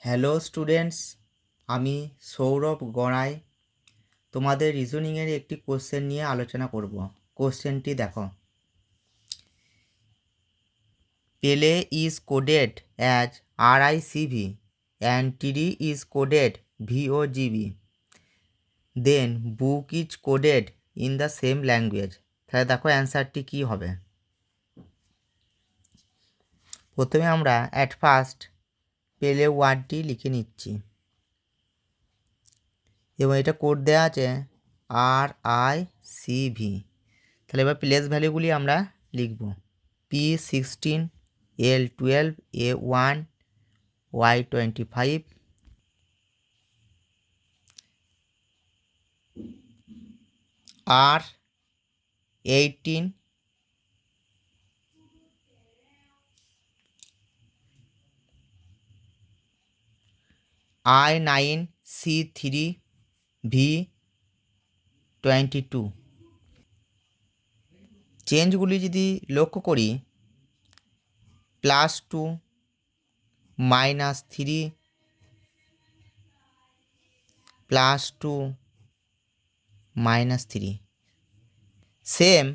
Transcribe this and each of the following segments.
Hello students, আমি সৌরভ গড়াই তোমাদের রিজনিংয়ের একটি কোশ্চেন নিয়ে আলোচনা করব। কোশ্চেনটি দেখো। Pale is coded as RICV and TD is coded VOGB, then book is coded in the same language. তাহলে দেখো অ্যান্সারটি কী হবে। প্রথমে আমরা অ্যাট ফার্স্ট পেলে ওয়ার্ডটি লিখে নিচ্ছি এবং এটা কোড দেওয়া আছে RICV। তাহলে এবার প্লেস ভ্যালুগুলি আমরা লিখব। P16, L12, A1, Y25, R18, I9, C3, V22। চেঞ্জগুলি যদি লক্ষ্য করি, +2, -3, +2, -3। সেম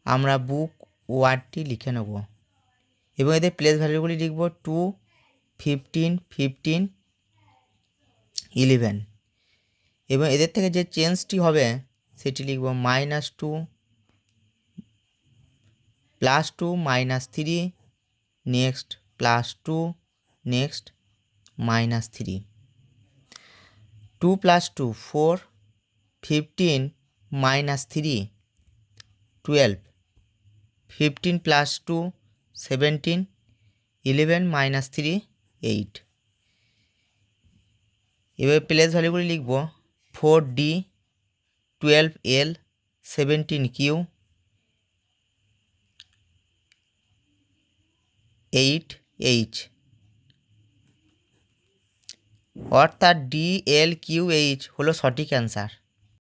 আমরা বুক ওয়ার্ডটি লিখে নেব এবং এদের প্লেস ভ্যালুগুলি লিখব 2, 15, 15, 11 এবং এদের থেকে যে চেঞ্জটি হবে সেটি লিখব -2, +2, -3, নেক্সট +2, নেক্সট -3। 2 + 2 4, 15 - 3 12, 15 + 2 17, 11 - 3 8। এবার প্লেস ভ্যালুগুলি লিখব 4D, 12L, 17Q, 8H। অর্থাৎ DLQH হলো সঠিক অ্যান্সার।